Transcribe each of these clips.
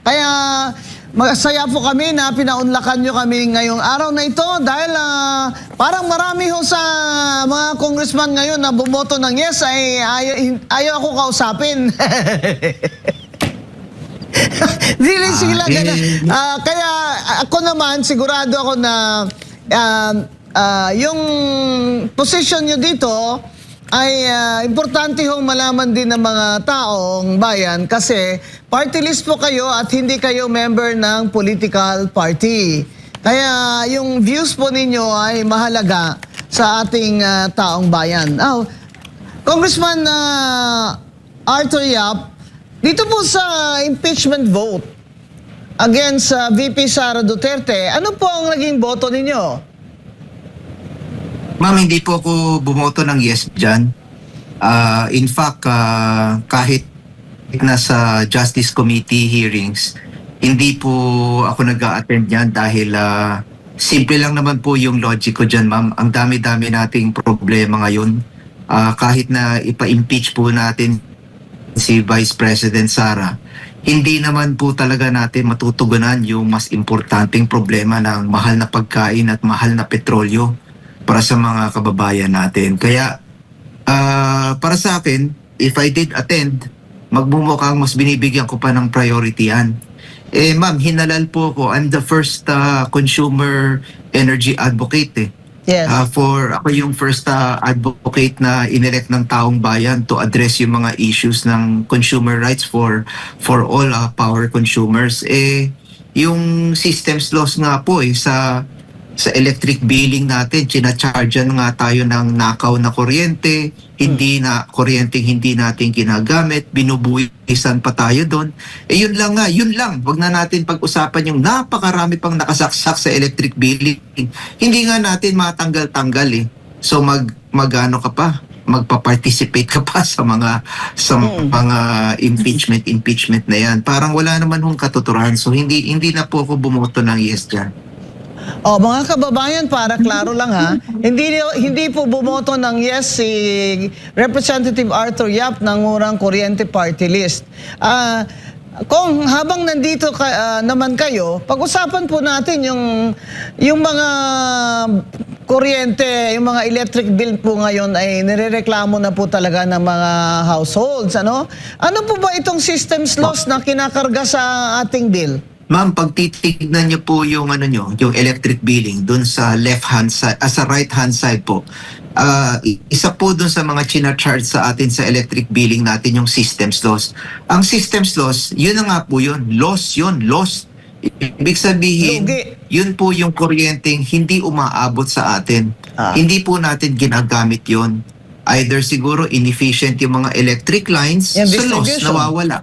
Kaya masaya po kami na pinaunlakan nyo kami ngayong araw na ito dahil parang marami ho sa mga congressman ngayon na bumoto ng yes ay ayaw ako kausapin. Dili sila ganun. Kaya ako naman, sigurado ako na yung position nyo dito ay importante hong malaman din ng mga taong bayan kasi party list po kayo at hindi kayo member ng political party. Kaya yung views po ninyo ay mahalaga sa ating taong bayan. Congressman Arthur Yap, dito po sa impeachment vote against VP Sara Duterte, ano po ang naging boto ninyo? Ma'am, hindi po ako bumoto ng yes dyan. In fact, kahit nasa Justice Committee hearings, hindi po ako nag-a-attend yan dahil simple lang naman po yung logic ko dyan, ma'am. Ang dami-dami nating problema ngayon. Kahit na ipa-impeach po natin si Vice President Sara, hindi naman po talaga natin matutugunan yung mas importanteng problema ng mahal na pagkain at mahal na petrolyo para sa mga kababayan natin. Kaya para sa akin, if I did attend, magmumukhang mas binibigyan ko pa ng priority yan. Ma'am, hinalal po ako. I'm the first consumer energy advocate. Yes. Ako yung first advocate na inelect ng taong bayan to address yung mga issues ng consumer rights for all power consumers. Yung systems loss nga po sa electric billing natin, sinachargean nga tayo ng nakaw na kuryente, hindi natin ginagamit, binubuwisan pa tayo doon. Yun lang. Wag na natin pag-usapan yung napakarami pang nakasaksak sa electric billing. Hindi nga natin matanggal-tanggal . So magano ka pa? Magpa-participate ka pa sa mga impeachment na yan. Parang wala naman hong katuturan. So hindi na po ako bumoto ng yes dyan. Mga kababayan, para klaro lang ha, hindi po bumoto ng yes si Representative Arthur Yap ng Murang Kuryente Party List. Kung habang nandito naman kayo, pag-usapan po natin yung mga kuryente, yung mga electric bill po ngayon ay nirereklamo na po talaga ng mga households. Ano po ba itong systems loss na kinakarga sa ating bill? Ma'am, pag titignan niyo po yung yung electric billing doon sa left-hand side, sa right-hand side po, isa po doon sa mga china-charge sa atin sa electric billing natin yung systems loss. Ang systems loss, yun na nga po yun. Loss. Ibig sabihin, yun po yung kuryenteng hindi umaabot sa atin. Hindi po natin ginagamit yun. Either siguro inefficient yung mga electric lines, so loss, nawawala.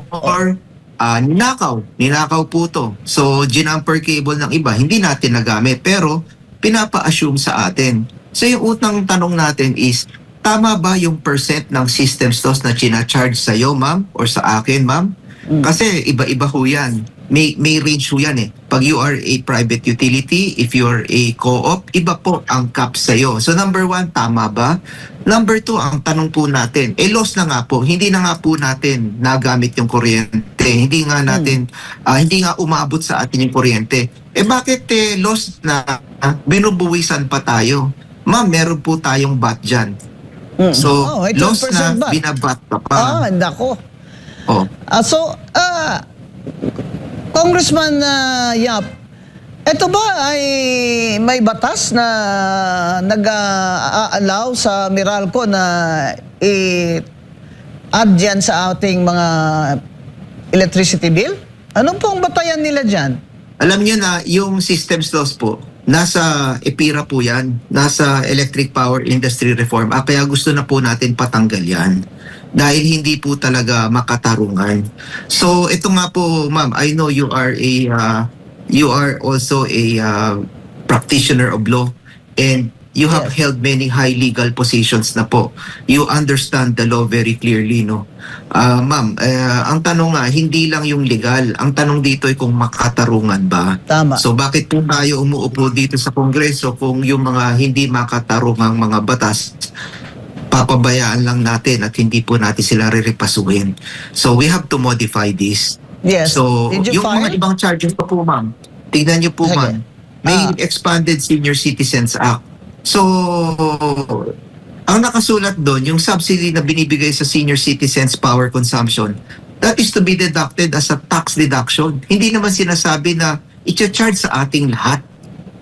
Or ninakaw po to. So, ginamper cable ng iba, hindi natin nagamit, pero pinapa-assume sa atin. So, yung utang tanong natin is, tama ba yung percent ng systems loss na china-charge sa'yo, ma'am, or sa akin, ma'am? Kasi iba-iba ho yan. May range ho yan . Pag you are a private utility, if you are a co-op, iba po ang cap sa'yo. So number 1, tama ba? Number 2, ang tanong po natin, loss na nga po, hindi na nga po natin nagamit yung kuryente. Hindi nga umabot sa atin yung kuryente. Bakit loss na binubuwisan pa tayo? Ma'am, meron po tayong bat dyan. So, loss na binabat pa pa. Nako. Congressman Yap, ito ba ay may batas na nag-allow sa Meralco na i-add dyan sa ating mga electricity bill? Anong pong batayan nila dyan? Alam niyo na, yung systems loss po, nasa EPIRA po yan, nasa Electric Power Industry Reform. Kaya gusto na po natin patanggal yan. Dahil hindi po talaga makatarungan. So ito nga po, ma'am, I know you are also a practitioner of law and you have held many high legal positions na po. You understand the law very clearly, no? Ma'am, ang tanong nga, hindi lang yung legal. Ang tanong dito ay kung makatarungan ba? Tama. So bakit po tayo umuupo dito sa Kongreso kung yung mga hindi makatarungang mga batas papabayaan lang natin at hindi po natin sila rirepasuhin. So we have to modify this. Yes. So, Did you yung mga file? ibang charges pa po, ma'am, tignan niyo po, Sige. ma'am, may Expanded Senior Citizens Act. So, ang nakasulat doon, yung subsidy na binibigay sa senior citizens power consumption, that is to be deducted as a tax deduction. Hindi naman sinasabi na i-charge sa ating lahat.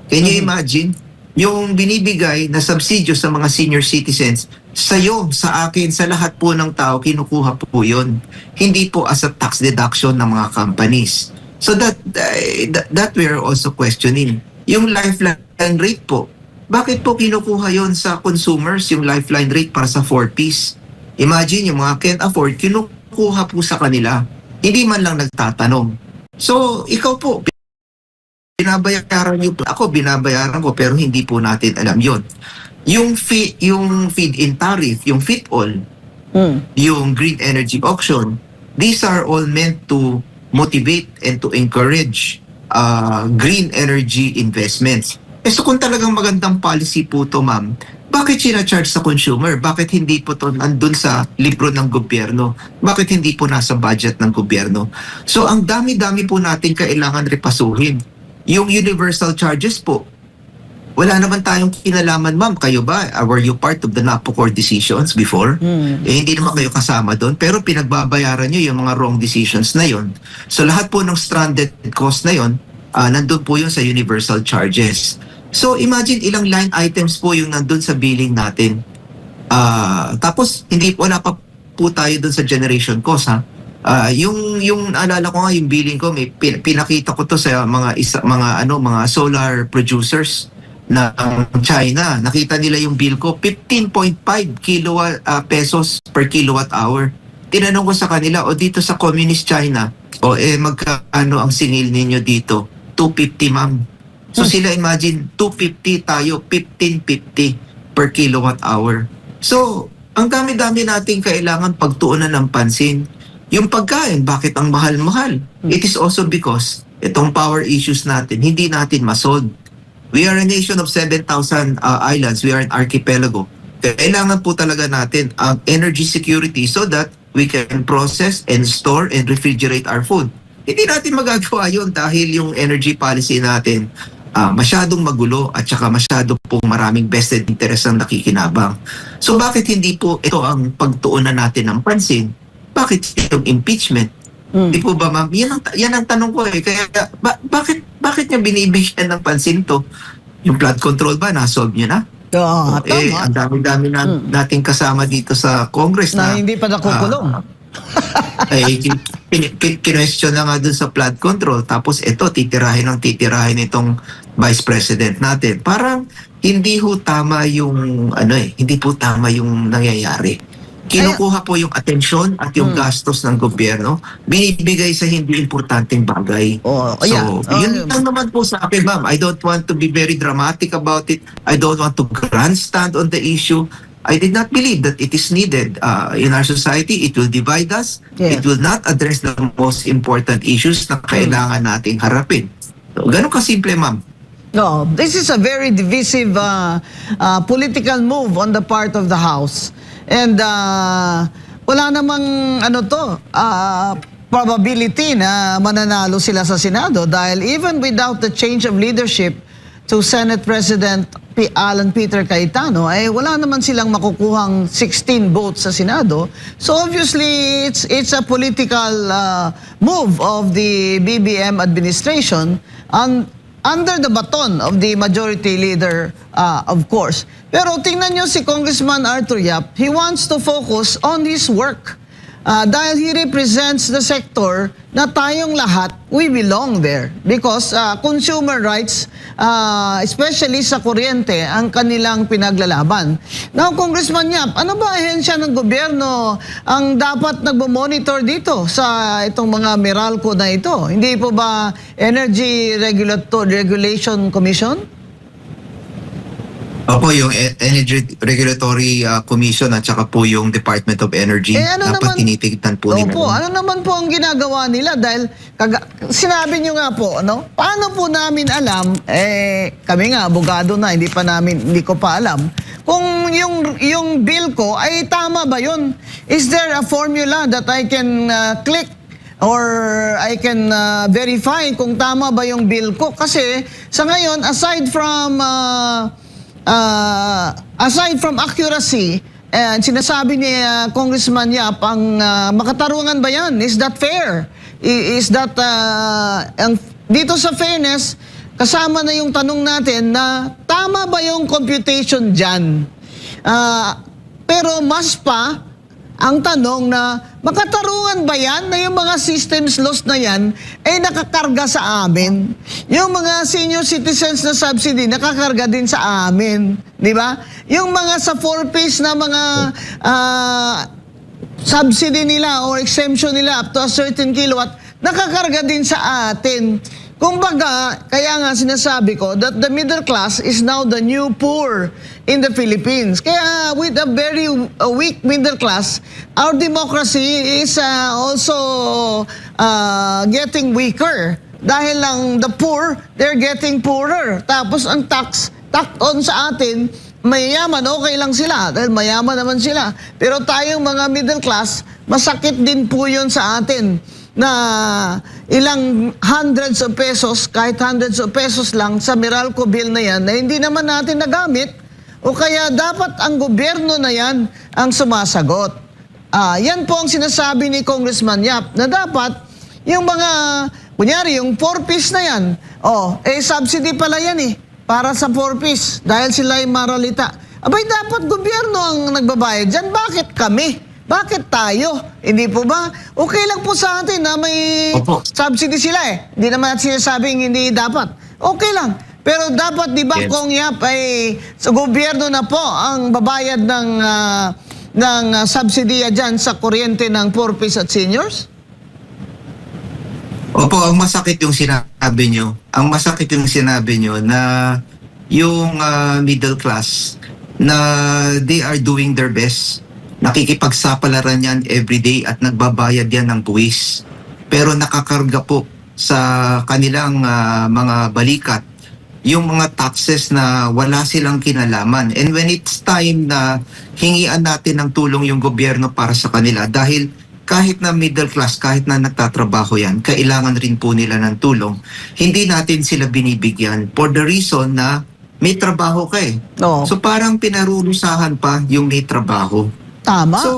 Can you imagine? Yung binibigay na subsidio sa mga senior citizens, sa'yo, sa akin, sa lahat po ng tao, kinukuha po yun. Hindi po as a tax deduction ng mga companies. So that we are also questioning. Yung lifeline rate po, bakit po kinukuha yon sa consumers, yung lifeline rate para sa 4-piece? Imagine, yung mga can't afford, kinukuha po sa kanila. Hindi man lang nagtatanong. So, ikaw po, binabayaran niyo po. Ako, binabayaran ko, pero hindi po natin alam yon. Yung feed-in tariff, yung fit-all, yung green energy auction, these are all meant to motivate and to encourage green energy investments. So kung talagang magandang policy po to, ma'am, bakit sina-charge sa consumer? Bakit hindi po to nandun sa libro ng gobyerno? Bakit hindi po nasa budget ng gobyerno? So ang dami-dami po natin kailangan repasuhin. Yung universal charges po, wala naman tayong kinalaman, ma'am. Kayo ba? Were you part of the NAPOCOR decisions before? Hindi naman kayo kasama doon. Pero pinagbabayaran nyo yung mga wrong decisions na yon. So lahat po ng stranded cost na yon, nandun po yun sa universal charges. So imagine ilang line items po yung nandun sa billing natin. Tapos wala pa po tayo dun sa generation cost, ha. Yung naalala ko nga yung billing ko, may pinakita ko to sa mga solar producers ng China. Nakita nila yung bill ko, 15.5 pesos per kilowatt hour. Tinanong ko sa kanila, dito sa Communist China, magkano ang singil ninyo dito? 250, ma'am. So sila imagine, 250 tayo, 1550 per kilowatt hour. So, ang dami-dami natin kailangan pagtuunan ng pansin. Yung pagkain, bakit ang mahal-mahal? It is also because itong power issues natin, hindi natin masolve. We are a nation of 7,000 islands. We are an archipelago. Kailangan po talaga natin ang energy security so that we can process and store and refrigerate our food. Hindi natin magagawa yun dahil yung energy policy natin masyadong magulo at saka masyado pong maraming vested interest ang nakikinabang. So bakit hindi po ito ang pagtuunan natin ng pansin? Bakit yung impeachment? Di po ba, ma'am? Yan ang tanong ko eh. Kaya bakit niya binibigyan ng pansin to? Yung flood control ba, nasolve niyo na? Tama. Ang dami-dami nating kasama dito sa Congress Na hindi pa nakukulong. Kinwestiyon na nga dun sa flood control. Tapos ito, titirahin itong Vice President natin. Parang hindi po tama yung nangyayari. Kinukuha po yung atensyon at yung gastos ng gobyerno, binibigay sa hindi importanteng bagay. Yun lang naman po sa akin, ma'am. I don't want to be very dramatic about it. I don't want to grandstand on the issue. I did not believe that it is needed in our society. It will divide us. Yes. It will not address the most important issues na kailangan nating harapin. So, ganun kasimple, ma'am. No, this is a very divisive political move on the part of the House. And wala namang probability na mananalo sila sa Senado dahil even without the change of leadership to Senate President Alan Peter Cayetano, wala naman silang makukuhang 16 votes sa Senado. So obviously, it's a political move of the BBM administration under the baton of the majority leader, of course. Pero tingnan nyo si Congressman Arthur Yap, he wants to focus on his work. Dahil he represents the sector na tayong lahat, we belong there. Because consumer rights, especially sa kuryente, ang kanilang pinaglalaban. Now, Congressman Yap, ano ba ahensya ng gobyerno ang dapat nagmo-monitor dito sa itong mga Meralco na ito? Hindi po ba Energy Regulation Commission? Opo, yung Energy Regulatory Commission at saka po yung Department of Energy. Dapat tinitignan po nila. Opo, ano naman po ang ginagawa nila? Dahil sinabi nyo nga po, paano po namin alam, kami nga, abogado na, hindi ko pa alam, kung yung bill ko ay tama ba yun? Is there a formula that I can click or I can verify kung tama ba yung bill ko. Kasi sa ngayon, aside from accuracy, and sinasabi ni Congressman Yap, ang makatarungan ba yan? Is that fair? Is that, dito sa fairness, kasama na yung tanong natin na tama ba yung computation dyan? Pero mas pa, ang tanong na makatarungan ba yan na yung mga systems loss na yan ay nakakarga sa amin? Yung mga senior citizens na subsidy nakakarga din sa amin, di ba? Yung mga sa 4-piece na mga subsidy nila or exemption nila up to a certain kilowatt, nakakarga din sa atin. Kumbaga, kaya nga sinasabi ko that the middle class is now the new poor in the Philippines. Kaya with a very weak middle class, our democracy is also getting weaker. Dahil lang the poor, they're getting poorer. Tapos ang tax on sa atin, mayayaman, okay lang sila. Dahil mayaman naman sila. Pero tayong mga middle class, masakit din po yun sa atin na ilang hundreds of pesos, kahit hundreds of pesos lang sa Meralco bill na yan na hindi naman natin nagamit, o kaya dapat ang gobyerno na yan ang sumasagot. Yan po ang sinasabi ni Congressman Yap na dapat yung mga, kunyari yung 4-piece na yan, subsidy pala yan para sa 4-piece dahil sila ay maralita. Abay, dapat gobyerno ang nagbabayad dyan. Bakit kami? Bakit tayo? Hindi po ba? Okay lang po sa atin na may subsidy sila Hindi naman natin sinasabing hindi dapat. Okay lang. Pero dapat, di ba, Yes. Kong Yap, ay sa gobyerno na po ang babayad ng subsidiya dyan sa kuryente ng 4-piece at seniors? Opo, ang masakit yung sinabi nyo. Ang masakit yung sinabi nyo na yung middle class na they are doing their best. Nakikipagsapalaran yan everyday at nagbabayad yan ng buwis. Pero nakakarga po sa kanilang mga balikat yung mga taxes na wala silang kinalaman. And when it's time na hingian natin ng tulong yung gobyerno para sa kanila, dahil kahit na middle class, kahit na nagtatrabaho yan, kailangan rin po nila ng tulong. Hindi natin sila binibigyan for the reason na may trabaho ka Oo. So parang pinarurusahan pa yung may trabaho. Tama. So